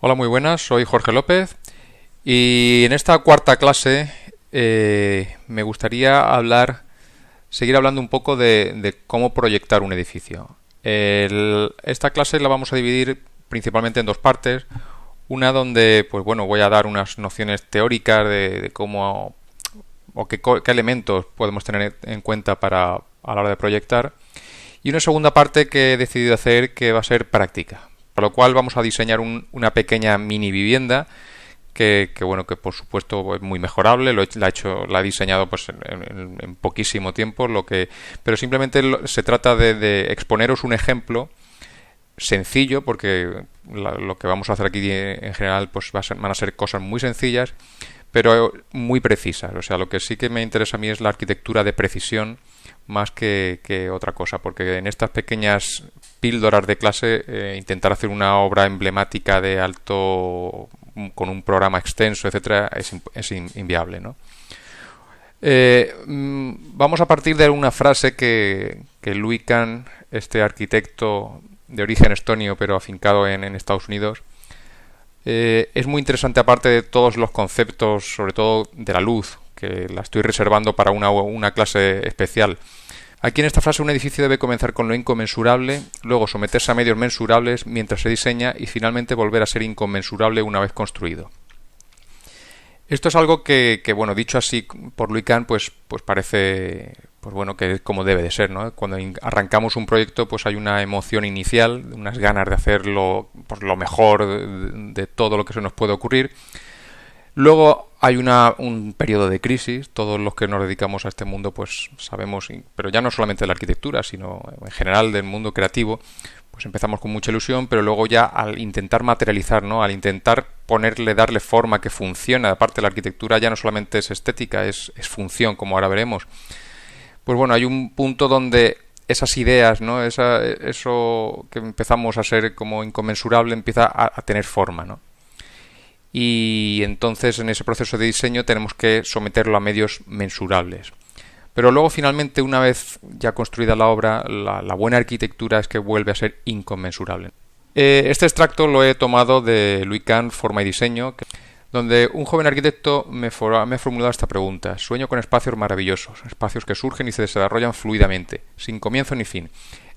Hola, muy buenas, soy Jorge López y en esta cuarta clase me gustaría seguir hablando un poco de cómo proyectar un edificio. Esta clase la vamos a dividir principalmente en dos partes. Una donde, pues bueno, voy a dar unas nociones teóricas de cómo o qué elementos podemos tener en cuenta a la hora de proyectar. Y una segunda parte que he decidido hacer que va a ser práctica. Por lo cual vamos a diseñar una pequeña mini vivienda bueno, que por supuesto es muy mejorable. La he diseñado pues en poquísimo tiempo, pero simplemente se trata de exponeros un ejemplo sencillo, porque lo que vamos a hacer aquí en general pues van a ser cosas muy sencillas, pero muy precisas. O sea, lo que sí que me interesa a mí es la arquitectura de precisión más que otra cosa, porque en estas pequeñas píldoras de clase intentar hacer una obra emblemática de alto con un programa extenso, etcétera, es inviable, ¿no? Vamos a partir de una frase que Louis Kahn, este arquitecto de origen estonio pero afincado en Estados Unidos, es muy interesante, aparte de todos los conceptos, sobre todo de la luz, que la estoy reservando para una clase especial. Aquí en esta frase un edificio debe comenzar con lo inconmensurable, luego someterse a medios mensurables mientras se diseña y finalmente volver a ser inconmensurable una vez construido. Esto es algo bueno, dicho así por Louis Kahn, pues parece, pues bueno, que es como debe de ser, ¿no? Cuando arrancamos un proyecto, pues hay una emoción inicial, unas ganas de hacerlo por lo mejor de todo lo que se nos puede ocurrir. Luego hay un periodo de crisis. Todos los que nos dedicamos a este mundo pues sabemos, pero ya no solamente de la arquitectura, sino en general del mundo creativo, pues empezamos con mucha ilusión, pero luego ya al intentar materializar, ¿no? Al intentar darle forma que funcione, aparte de la arquitectura ya no solamente es estética, es función, como ahora veremos. Pues bueno, hay un punto donde esas ideas, ¿no? Eso que empezamos a ser como inconmensurable empieza a tener forma, ¿no? Y entonces en ese proceso de diseño tenemos que someterlo a medios mensurables. Pero luego finalmente, una vez ya construida la obra, la buena arquitectura es que vuelve a ser inconmensurable. Este extracto lo he tomado de Louis Kahn, Forma y Diseño, donde un joven arquitecto me ha formulado esta pregunta. Sueño con espacios maravillosos, espacios que surgen y se desarrollan fluidamente, sin comienzo ni fin,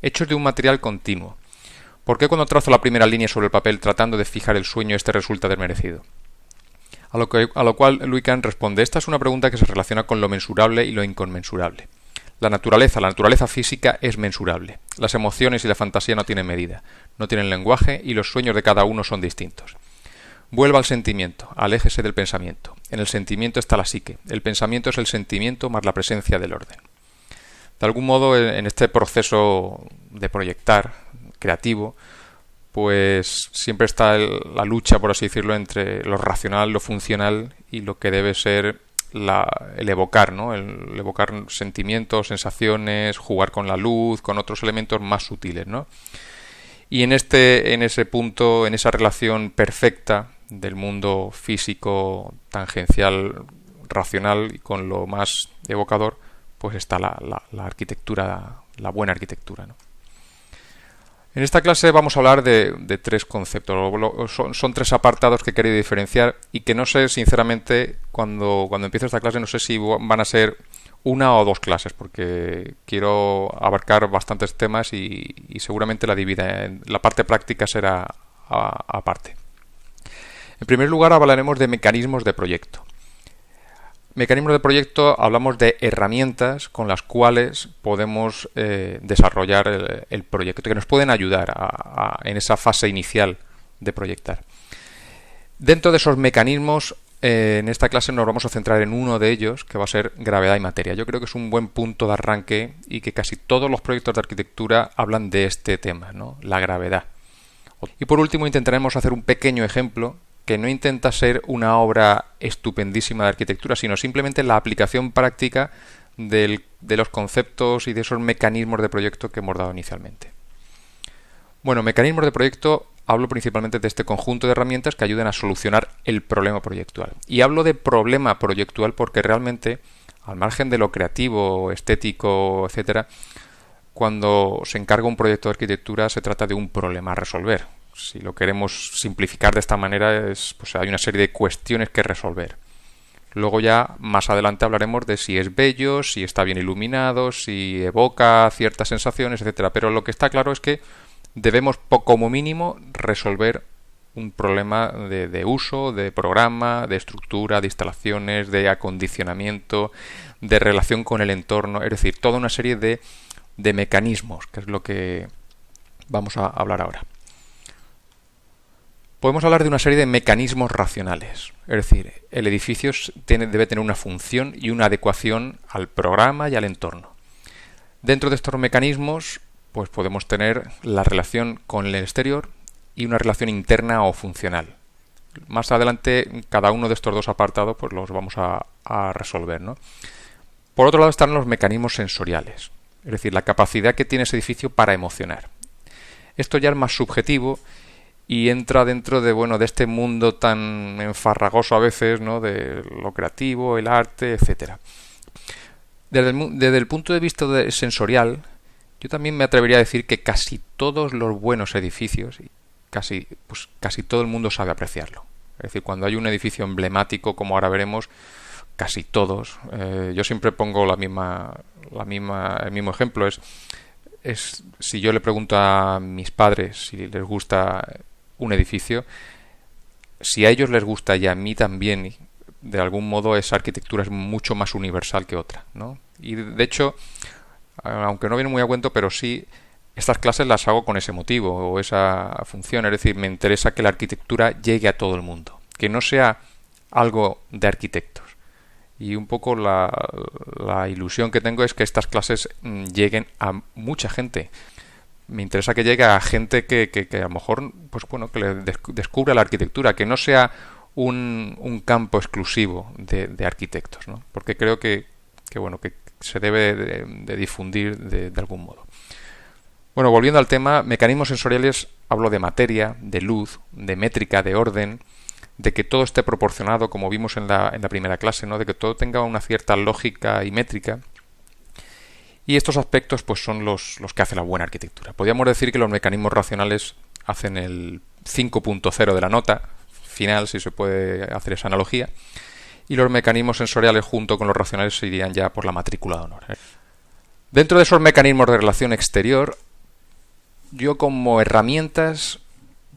hechos de un material continuo. ¿Por qué cuando trazo la primera línea sobre el papel tratando de fijar el sueño este resulta desmerecido? A lo cual Louis Kahn responde: esta es una pregunta que se relaciona con lo mensurable y lo inconmensurable. La naturaleza física es mensurable. Las emociones y la fantasía no tienen medida, no tienen lenguaje y los sueños de cada uno son distintos. Vuelva al sentimiento, aléjese del pensamiento. En el sentimiento está la psique. El pensamiento es el sentimiento más la presencia del orden. De algún modo, en este proceso de proyectar creativo, pues siempre está la lucha, por así decirlo, entre lo racional, lo funcional y lo que debe ser el evocar, ¿no? El evocar sentimientos, sensaciones, jugar con la luz, con otros elementos más sutiles, ¿no? Y en ese punto, en esa relación perfecta del mundo físico, tangencial, racional y con lo más evocador, pues está la arquitectura, la buena arquitectura, ¿no? En esta clase vamos a hablar de tres conceptos. Son tres apartados que he querido diferenciar y que no sé, sinceramente, cuando empiece esta clase, no sé si van a ser una o dos clases, porque quiero abarcar bastantes temas y seguramente la parte práctica será aparte. En primer lugar, hablaremos de mecanismos de proyecto. Mecanismos de proyecto, hablamos de herramientas con las cuales podemos desarrollar el proyecto, que nos pueden ayudar en esa fase inicial de proyectar. Dentro de esos mecanismos, en esta clase nos vamos a centrar en uno de ellos, que va a ser gravedad y materia. Yo creo que es un buen punto de arranque y que casi todos los proyectos de arquitectura hablan de este tema, ¿no? La gravedad. Y por último intentaremos hacer un pequeño ejemplo que no intenta ser una obra estupendísima de arquitectura, sino simplemente la aplicación práctica de los conceptos y de esos mecanismos de proyecto que hemos dado inicialmente. Bueno, mecanismos de proyecto, hablo principalmente de este conjunto de herramientas que ayudan a solucionar el problema proyectual. Y hablo de problema proyectual porque realmente, al margen de lo creativo, estético, etcétera, cuando se encarga un proyecto de arquitectura se trata de un problema a resolver. Si lo queremos simplificar de esta manera, pues hay una serie de cuestiones que resolver. Luego ya más adelante hablaremos de si es bello, si está bien iluminado, si evoca ciertas sensaciones, etcétera. Pero lo que está claro es que debemos, como mínimo, resolver un problema de uso, de programa, de estructura, de instalaciones, de acondicionamiento, de relación con el entorno, es decir, toda una serie de mecanismos, que es lo que vamos a hablar ahora. Podemos hablar de una serie de mecanismos racionales, es decir, el edificio debe tener una función y una adecuación al programa y al entorno. Dentro de estos mecanismos, pues podemos tener la relación con el exterior y una relación interna o funcional. Más adelante, cada uno de estos dos apartados pues los vamos a resolver, ¿no? Por otro lado están los mecanismos sensoriales, es decir, la capacidad que tiene ese edificio para emocionar. Esto ya es más subjetivo y entra dentro de este mundo tan enfarragoso a veces, ¿no? De lo creativo, el arte, etcétera. Desde el punto de vista sensorial, yo también me atrevería a decir que casi todos los buenos edificios, casi todo el mundo sabe apreciarlo. Es decir, cuando hay un edificio emblemático, como ahora veremos, casi todos. Yo siempre pongo el mismo ejemplo. Es si yo le pregunto a mis padres si les gusta un edificio, si a ellos les gusta y a mí también, de algún modo esa arquitectura es mucho más universal que otra, ¿no? Y de hecho, aunque no viene muy a cuento, pero sí, estas clases las hago con ese motivo o esa función, es decir, me interesa que la arquitectura llegue a todo el mundo, que no sea algo de arquitectos. Y un poco la ilusión que tengo es que estas clases lleguen a mucha gente. Me interesa que llegue a gente que a lo mejor que le descubra la arquitectura, que no sea un campo exclusivo de arquitectos, ¿no? Porque creo que se debe de difundir de algún modo. Bueno, volviendo al tema, mecanismos sensoriales, hablo de materia, de luz, de métrica, de orden, de que todo esté proporcionado, como vimos en la primera clase, ¿no? De que todo tenga una cierta lógica y métrica. Y estos aspectos pues son los que hace la buena arquitectura. Podríamos decir que los mecanismos racionales hacen el 5.0 de la nota final, si se puede hacer esa analogía, y los mecanismos sensoriales junto con los racionales se irían ya por la matrícula de honor. Dentro de esos mecanismos de relación exterior, yo como herramientas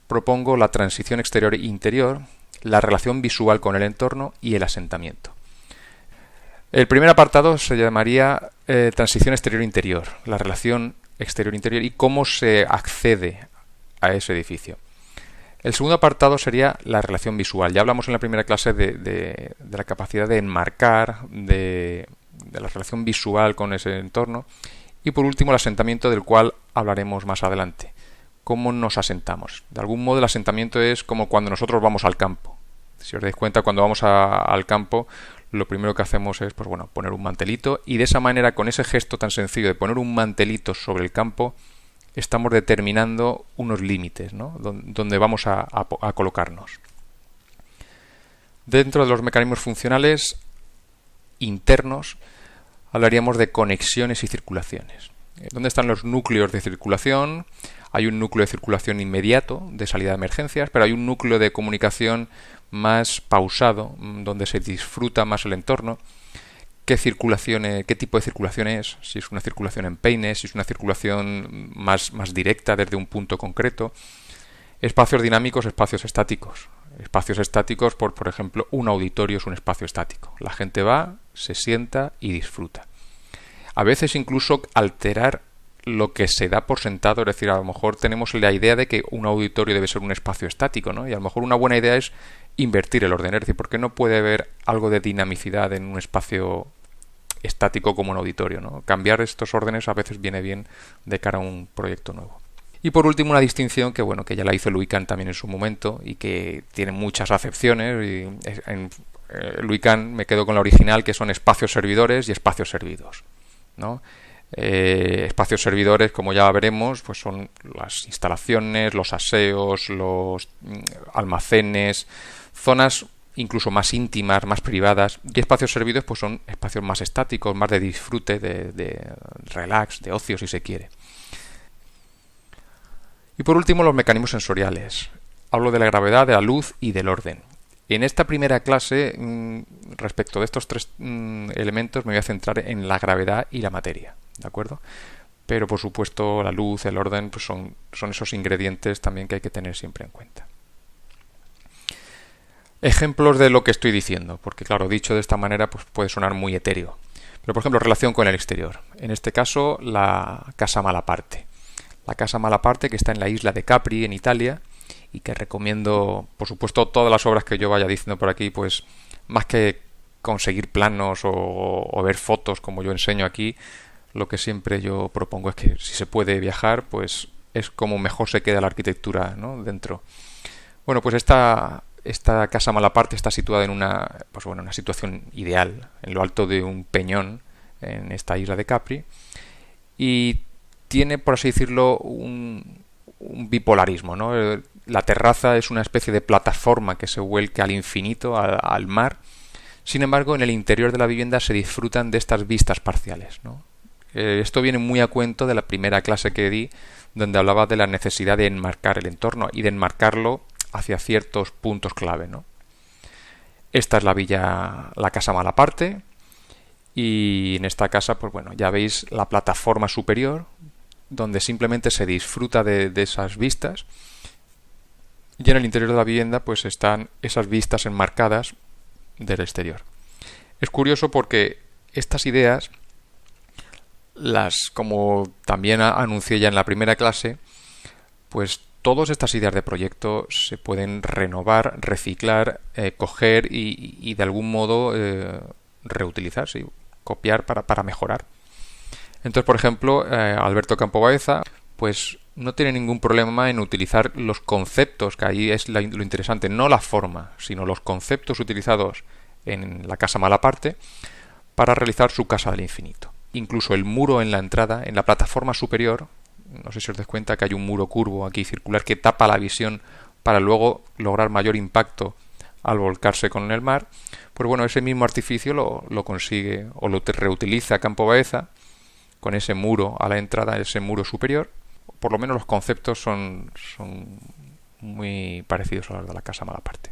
propongo la transición exterior-interior, la relación visual con el entorno y el asentamiento. El primer apartado se llamaría transición exterior-interior, la relación exterior-interior y cómo se accede a ese edificio. El segundo apartado sería la relación visual. Ya hablamos en la primera clase de la capacidad de enmarcar, de la relación visual con ese entorno. Y por último el asentamiento, del cual hablaremos más adelante. ¿Cómo nos asentamos? De algún modo el asentamiento es como cuando nosotros vamos al campo. Si os dais cuenta, cuando vamos al campo, lo primero que hacemos es poner un mantelito, y de esa manera, con ese gesto tan sencillo de poner un mantelito sobre el campo, estamos determinando unos límites, ¿no? Donde vamos a colocarnos. Dentro de los mecanismos funcionales internos hablaríamos de conexiones y circulaciones. ¿Dónde están los núcleos de circulación? Hay un núcleo de circulación inmediato de salida de emergencias, pero hay un núcleo de comunicación más pausado, donde se disfruta más el entorno. ¿Qué tipo de circulación es? Si es una circulación en peines, si es una circulación más directa desde un punto concreto. Espacios dinámicos, espacios estáticos. Espacios estáticos, por ejemplo, un auditorio es un espacio estático. La gente va, se sienta y disfruta. A veces incluso alterar lo que se da por sentado, es decir, a lo mejor tenemos la idea de que un auditorio debe ser un espacio estático, ¿no? Y a lo mejor una buena idea es invertir el orden, es decir, ¿por qué no puede haber algo de dinamicidad en un espacio estático como un auditorio, ¿no? Cambiar estos órdenes a veces viene bien de cara a un proyecto nuevo. Y por último una distinción que ya la hizo Louis Kahn también en su momento y que tiene muchas acepciones. Y en Louis Kahn me quedo con la original, que son espacios servidores y espacios servidos, ¿no? Espacios servidores, como ya veremos, pues son las instalaciones, los aseos, los almacenes, zonas incluso más íntimas, más privadas, y espacios servidos pues son espacios más estáticos, más de disfrute, de relax, de ocio si se quiere. Y por último, los mecanismos sensoriales. Hablo de la gravedad, de la luz y del orden. En esta primera clase, respecto de estos tres elementos, me voy a centrar en la gravedad y la materia, ¿de acuerdo? Pero por supuesto la luz, el orden, pues son esos ingredientes también que hay que tener siempre en cuenta. Ejemplos de lo que estoy diciendo, porque claro, dicho de esta manera pues puede sonar muy etéreo. Pero por ejemplo, relación con el exterior. En este caso, la Casa Malaparte. La Casa Malaparte, que está en la isla de Capri, en Italia, y que recomiendo, por supuesto, todas las obras que yo vaya diciendo por aquí, pues más que conseguir planos o ver fotos como yo enseño aquí, lo que siempre yo propongo es que si se puede viajar, pues es como mejor se queda la arquitectura, ¿no?, dentro. Bueno, pues esta Casa Malaparte está situada en una situación ideal, en lo alto de un peñón, en esta isla de Capri, y tiene, por así decirlo, un bipolarismo, ¿no? La terraza es una especie de plataforma que se vuelca al infinito, al mar. Sin embargo, en el interior de la vivienda se disfrutan de estas vistas parciales, ¿no? Esto viene muy a cuento de la primera clase que di, donde hablaba de la necesidad de enmarcar el entorno y de enmarcarlo hacia ciertos puntos clave, ¿no? Esta es la Casa Malaparte, y en esta casa, pues bueno, ya veis la plataforma superior, donde simplemente se disfruta de esas vistas, y en el interior de la vivienda pues están esas vistas enmarcadas del exterior. Es curioso porque estas ideas, como también anuncié ya en la primera clase, pues todas estas ideas de proyecto se pueden renovar, reciclar, coger y de algún modo reutilizar, sí, copiar para mejorar. Entonces, por ejemplo, Alberto Campo Baeza pues no tiene ningún problema en utilizar los conceptos, que ahí es lo interesante, no la forma, sino los conceptos utilizados en la Casa Malaparte para realizar su Casa del Infinito. Incluso el muro en la entrada, en la plataforma superior, no sé si os dais cuenta que hay un muro curvo aquí circular que tapa la visión para luego lograr mayor impacto al volcarse con el mar. Pues bueno, ese mismo artificio lo consigue o lo reutiliza Campo Baeza con ese muro a la entrada, ese muro superior. Por lo menos los conceptos son muy parecidos a los de la Casa Malaparte.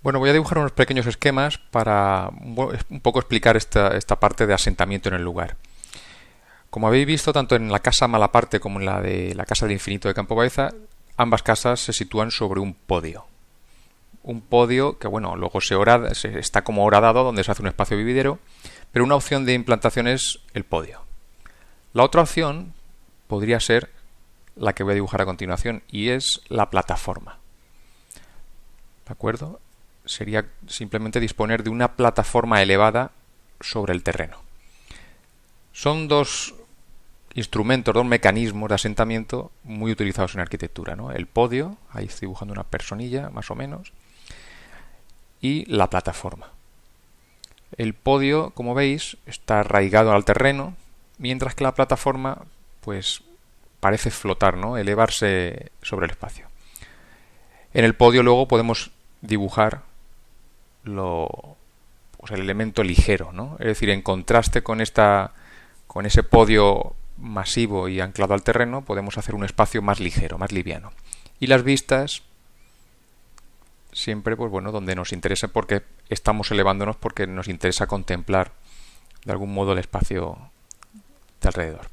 Bueno, voy a dibujar unos pequeños esquemas para un poco explicar esta parte de asentamiento en el lugar. Como habéis visto, tanto en la Casa Malaparte como en la de la Casa del Infinito de Campo Baeza, ambas casas se sitúan sobre un podio. Un podio que, bueno, luego está como horadado, donde se hace un espacio vividero, pero una opción de implantación es el podio. La otra opción podría ser la que voy a dibujar a continuación, y es la plataforma. ¿De acuerdo? Sería simplemente disponer de una plataforma elevada sobre el terreno. Son dos instrumentos, dos mecanismos de asentamiento muy utilizados en arquitectura, ¿no? El podio, ahí estoy dibujando una personilla más o menos, y la plataforma. El podio, como veis, está arraigado al terreno, mientras que la plataforma pues parece flotar, ¿no?, elevarse sobre el espacio. En el podio luego podemos dibujar el elemento ligero, ¿no? Es decir, en contraste con ese podio masivo y anclado al terreno, podemos hacer un espacio más ligero, más liviano. Y las vistas siempre, pues bueno, donde nos interesa, porque estamos elevándonos, porque nos interesa contemplar de algún modo el espacio de alrededor.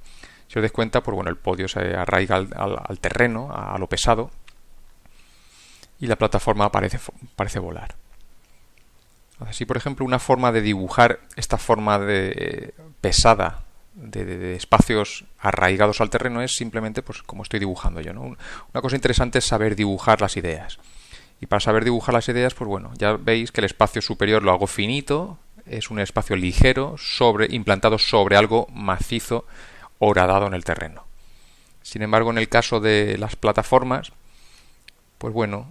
Si os dais cuenta, pues bueno, el podio se arraiga al terreno, a lo pesado, y la plataforma parece volar. Así, por ejemplo, una forma de dibujar esta forma pesada de espacios arraigados al terreno es simplemente, pues como estoy dibujando yo, ¿no? Una cosa interesante es saber dibujar las ideas. Y para saber dibujar las ideas, pues bueno, ya veis que el espacio superior lo hago finito, es un espacio ligero, implantado sobre algo macizo horadado en el terreno. Sin embargo, en el caso de las plataformas, pues bueno,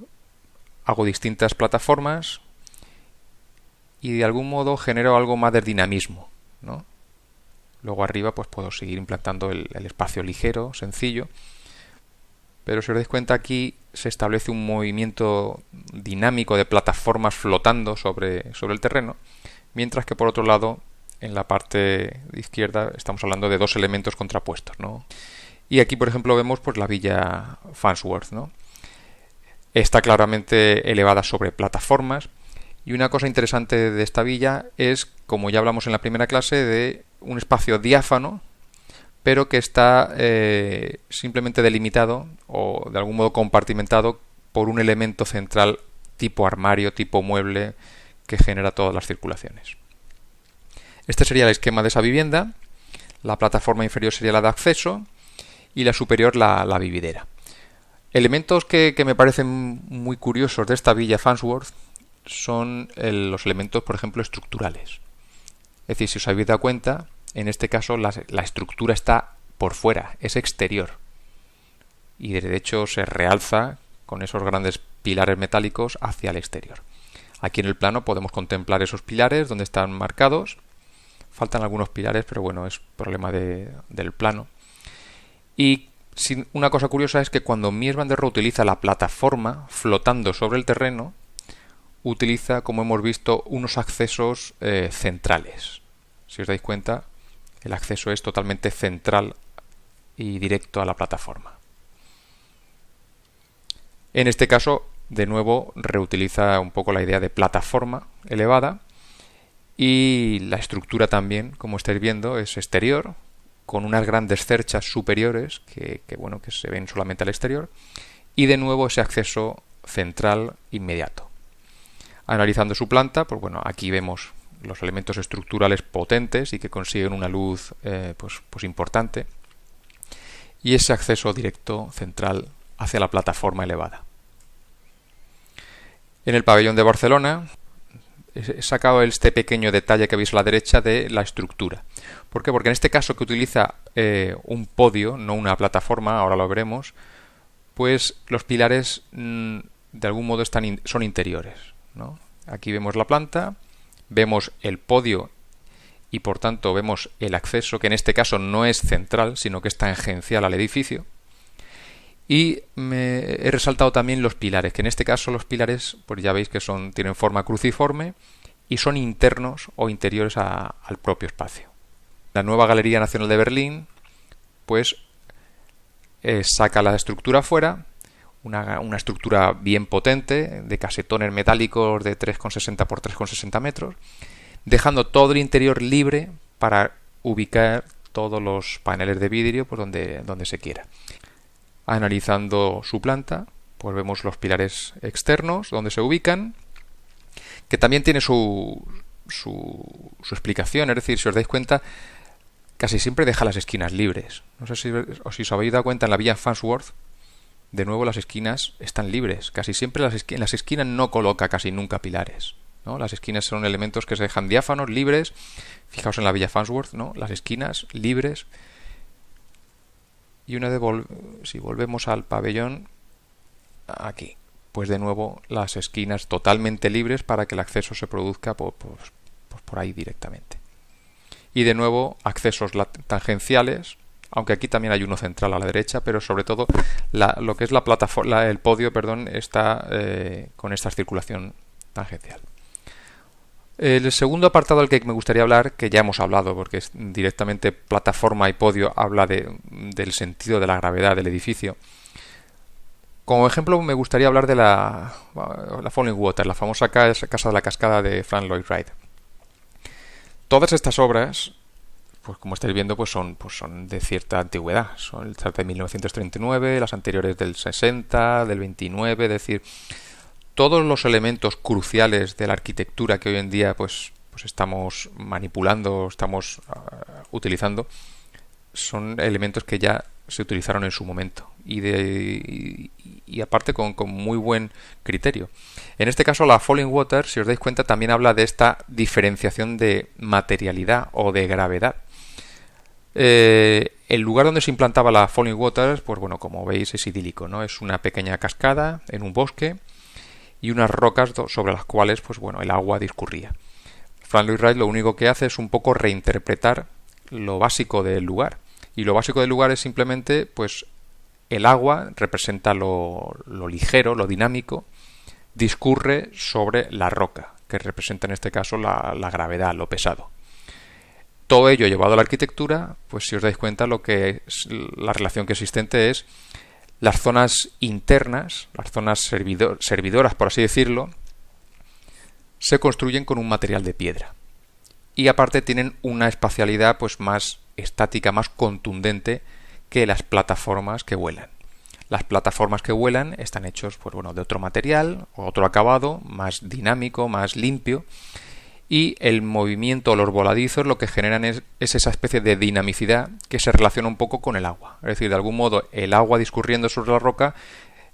hago distintas plataformas y de algún modo genero algo más de dinamismo, ¿no? Luego arriba pues puedo seguir implantando el espacio ligero, sencillo, pero si os dais cuenta, aquí se establece un movimiento dinámico de plataformas flotando sobre el terreno, mientras que por otro lado en la parte izquierda estamos hablando de dos elementos contrapuestos, ¿no? Y aquí, por ejemplo, vemos pues la villa Farnsworth, ¿no? Está claramente elevada sobre plataformas. Y una cosa interesante de esta villa es, como ya hablamos en la primera clase, de un espacio diáfano, pero que está simplemente delimitado o de algún modo compartimentado por un elemento central tipo armario, tipo mueble, que genera todas las circulaciones. Este sería el esquema de esa vivienda. La plataforma inferior sería la de acceso y la superior la vividera. Elementos que me parecen muy curiosos de esta villa Farnsworth son los elementos, por ejemplo, estructurales. Es decir, si os habéis dado cuenta, en este caso la estructura está por fuera, es exterior. Y de hecho se realza con esos grandes pilares metálicos hacia el exterior. Aquí en el plano podemos contemplar esos pilares donde están marcados. Faltan algunos pilares, pero bueno, es problema del plano. Y una cosa curiosa es que cuando Mies van der Rohe utiliza la plataforma flotando sobre el terreno, utiliza, como hemos visto, unos accesos centrales. Si os dais cuenta, el acceso es totalmente central y directo a la plataforma. En este caso, de nuevo, reutiliza un poco la idea de plataforma elevada y la estructura también, como estáis viendo, es exterior, con unas grandes cerchas superiores que se ven solamente al exterior y de nuevo ese acceso central inmediato. Analizando su planta, pues bueno, aquí vemos los elementos estructurales potentes y que consiguen una luz pues importante y ese acceso directo central hacia la plataforma elevada. En el pabellón de Barcelona he sacado este pequeño detalle que veis a la derecha de la estructura. ¿Por qué? Porque en este caso que utiliza un podio, no una plataforma, ahora lo veremos, pues los pilares de algún modo son interiores, ¿no? Aquí vemos la planta, vemos el podio y por tanto vemos el acceso, que en este caso no es central, sino que es tangencial al edificio. Y he resaltado también los pilares, que en este caso los pilares, pues ya veis que tienen forma cruciforme y son internos o interiores al propio espacio. La nueva Galería Nacional de Berlín, pues saca la estructura fuera, una estructura bien potente, de casetones metálicos de 3,60 por 3,60 metros, dejando todo el interior libre para ubicar todos los paneles de vidrio pues donde se quiera. Analizando su planta, pues vemos los pilares externos donde se ubican, que también tiene su explicación, es decir, si os dais cuenta, casi siempre deja las esquinas libres. No sé si os habéis dado cuenta en la villa Farnsworth, de nuevo las esquinas están libres. Casi siempre en las esquinas no coloca casi nunca pilares, ¿no? Las esquinas son elementos que se dejan diáfanos, libres. Fijaos en la villa Farnsworth, ¿no? Las esquinas libres. Y si volvemos al pabellón, aquí, pues de nuevo las esquinas totalmente libres para que el acceso se produzca por ahí directamente. Y de nuevo accesos tangenciales, aunque aquí también hay uno central a la derecha, pero sobre todo lo que es la plataforma, el podio, está con esta circulación tangencial. El segundo apartado del que me gustaría hablar, que ya hemos hablado, porque es directamente plataforma y podio, habla del sentido de la gravedad del edificio. Como ejemplo, me gustaría hablar de la Falling Water, la famosa Casa de la Cascada de Frank Lloyd Wright. Todas estas obras, pues como estáis viendo, pues son de cierta antigüedad. Son el de 1939, las anteriores del 60, del 29, es decir, todos los elementos cruciales de la arquitectura que hoy en día pues estamos manipulando, estamos utilizando, son elementos que ya se utilizaron en su momento y aparte con muy buen criterio. En este caso la Falling Water, si os dais cuenta, también habla de esta diferenciación de materialidad o de gravedad. El lugar donde se implantaba la Falling Water, pues bueno, como veis es idílico, ¿no? Es una pequeña cascada en un bosque y unas rocas sobre las cuales pues bueno, el agua discurría. Frank Lloyd Wright lo único que hace es un poco reinterpretar lo básico del lugar. Y lo básico del lugar es simplemente, pues, el agua representa lo ligero, lo dinámico, discurre sobre la roca, que representa en este caso la gravedad, lo pesado. Todo ello llevado a la arquitectura, pues si os dais cuenta, la relación que existente es las zonas internas, las zonas servidoras, por así decirlo, se construyen con un material de piedra. Y aparte tienen una espacialidad pues más estática, más contundente que las plataformas que vuelan. Las plataformas que vuelan están hechos pues, bueno, de otro material o otro acabado, más dinámico, más limpio, y el movimiento o los voladizos lo que generan es esa especie de dinamicidad que se relaciona un poco con el agua. Es decir, de algún modo el agua discurriendo sobre la roca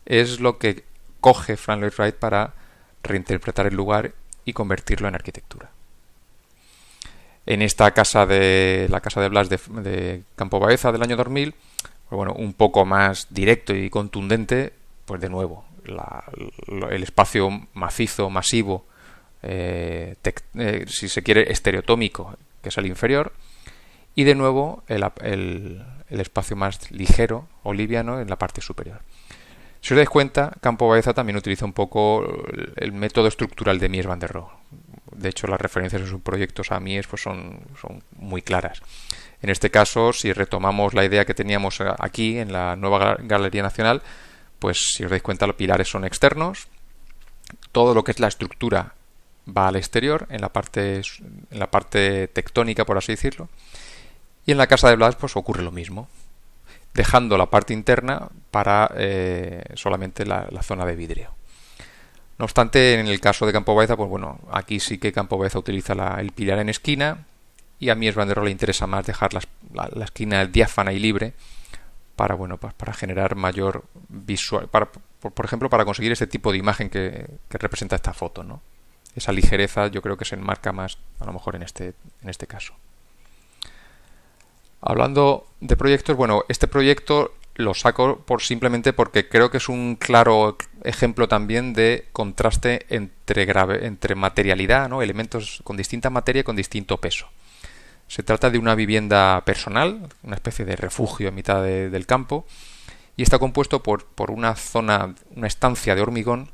es lo que coge Frank Lloyd Wright para reinterpretar el lugar y convertirlo en arquitectura. En esta casa la casa de Blas de Campo Baeza del año 2000, pues bueno, un poco más directo y contundente, pues de nuevo, el espacio macizo, masivo, si se quiere, estereotómico, que es el inferior, y de nuevo el espacio más ligero o liviano en la parte superior. Si os dais cuenta, Campo Baeza también utiliza un poco el método estructural de Mies van der Rohe. De hecho, las referencias en sus proyectos a Mies pues son muy claras. En este caso, si retomamos la idea que teníamos aquí en la nueva Galería Nacional, pues si os dais cuenta, los pilares son externos, todo lo que es la estructura va al exterior, en la parte tectónica, por así decirlo, y en la casa de Blas pues ocurre lo mismo, dejando la parte interna para solamente la zona de vidrio. No obstante, en el caso de Campo Baeza, pues bueno, aquí sí que Campo Baeza utiliza el pilar en esquina, y a Mies van der Rohe le interesa más dejar la esquina diáfana y libre para, bueno, pues para generar mayor visual, por ejemplo, para conseguir ese tipo de imagen que representa esta foto, ¿no? Esa ligereza yo creo que se enmarca más a lo mejor en este caso. Hablando de proyectos, bueno, este proyecto lo saco simplemente porque creo que es un claro ejemplo también de contraste entre materialidad, ¿no? Elementos con distinta materia y con distinto peso. Se trata de una vivienda personal, una especie de refugio en mitad del campo, y está compuesto por una estancia de hormigón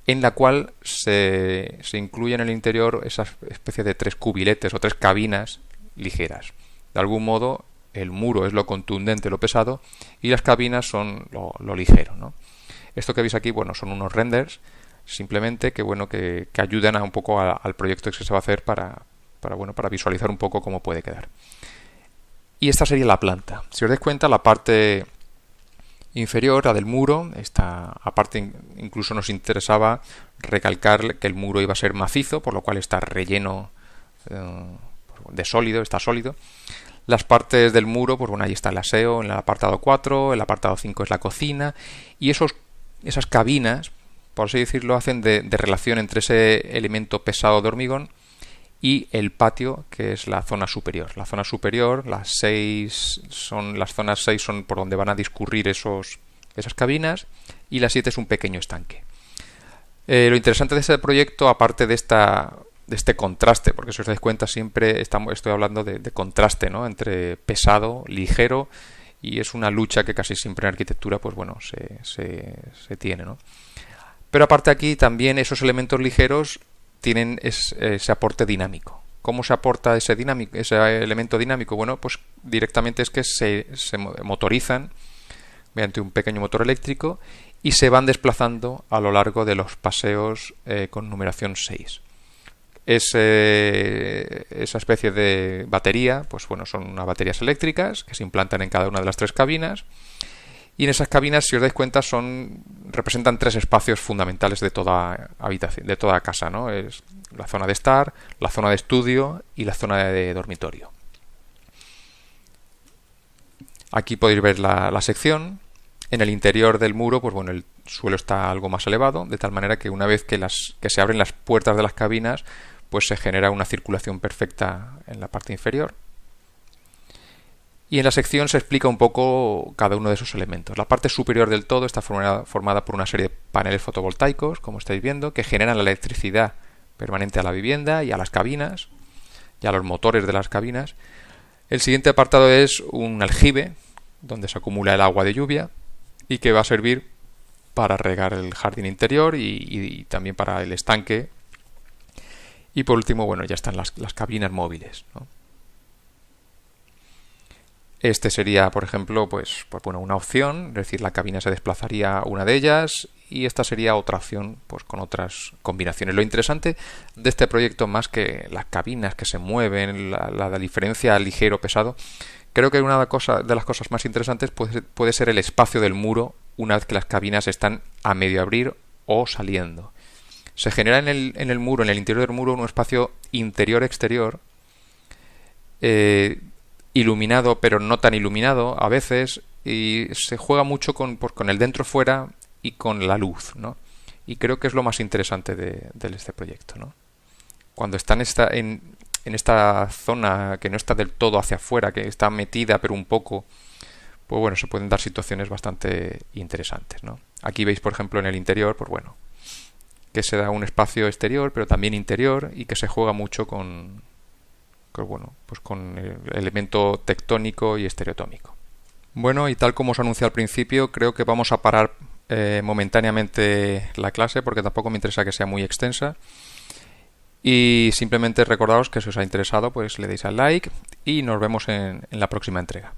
en la cual se incluye en el interior esa especie de 3 cubiletes o 3 cabinas ligeras. De algún modo, el muro es lo contundente, lo pesado, y las cabinas son lo ligero, ¿no? Esto que veis aquí, bueno, son unos renders, simplemente que ayudan un poco al proyecto que se va a hacer para visualizar un poco cómo puede quedar. Y esta sería la planta. Si os dais cuenta, la parte inferior, la del muro, aparte incluso nos interesaba recalcar que el muro iba a ser macizo, por lo cual está relleno de sólido, está sólido. Las partes del muro, pues bueno, ahí está el aseo en el apartado 4, el apartado 5 es la cocina, y esas cabinas, por así decirlo, hacen de relación entre ese elemento pesado de hormigón y el patio, que es la zona superior. La zona superior, las zonas 6 son por donde van a discurrir esas cabinas, y la 7 es un pequeño estanque. Lo interesante de este proyecto, aparte de este contraste, porque si os dais cuenta siempre estoy hablando de contraste, ¿no? Entre pesado, ligero, y es una lucha que casi siempre en arquitectura pues bueno se tiene, ¿no? Pero aparte aquí también esos elementos ligeros tienen ese aporte dinámico. ¿Cómo se aporta ese elemento dinámico? Bueno, pues directamente es que se motorizan mediante un pequeño motor eléctrico y se van desplazando a lo largo de los paseos con numeración 6. Esa especie de batería, pues bueno, son unas baterías eléctricas que se implantan en cada una de las 3 cabinas, y en esas cabinas, si os dais cuenta, representan 3 espacios fundamentales de toda habitación, de toda casa, ¿no? Es la zona de estar, la zona de estudio y la zona de dormitorio. Aquí podéis ver la sección. En el interior del muro, pues bueno, el suelo está algo más elevado, de tal manera que una vez que se abren las puertas de las cabinas, pues se genera una circulación perfecta en la parte inferior. Y en la sección se explica un poco cada uno de esos elementos. La parte superior del todo está formada por una serie de paneles fotovoltaicos, como estáis viendo, que generan la electricidad permanente a la vivienda y a las cabinas, y a los motores de las cabinas. El siguiente apartado es un aljibe, donde se acumula el agua de lluvia, y que va a servir para regar el jardín interior y también para el estanque. Y por último, bueno, ya están las cabinas móviles, ¿no? Este sería, por ejemplo, pues bueno, una opción, es decir, la cabina se desplazaría a una de ellas y esta sería otra opción, pues con otras combinaciones. Lo interesante de este proyecto, más que las cabinas que se mueven, la diferencia ligero-pesado, creo que una de las cosas más interesantes puede ser el espacio del muro una vez que las cabinas están a medio abrir o saliendo. Se genera en el muro, en el interior del muro, un espacio interior-exterior, iluminado pero no tan iluminado a veces, y se juega mucho con el dentro-fuera y con la luz, ¿no? Y creo que es lo más interesante de este proyecto, ¿no? Cuando está en esta zona que no está del todo hacia afuera, que está metida pero un poco, pues bueno, se pueden dar situaciones bastante interesantes, ¿no? Aquí veis, por ejemplo, en el interior, pues bueno, que se da un espacio exterior pero también interior y que se juega mucho pues bueno, pues con el elemento tectónico y estereotómico. Bueno, y tal como os anuncié al principio, creo que vamos a parar momentáneamente la clase porque tampoco me interesa que sea muy extensa. Y simplemente recordaros que si os ha interesado, pues le deis al like y nos vemos en la próxima entrega.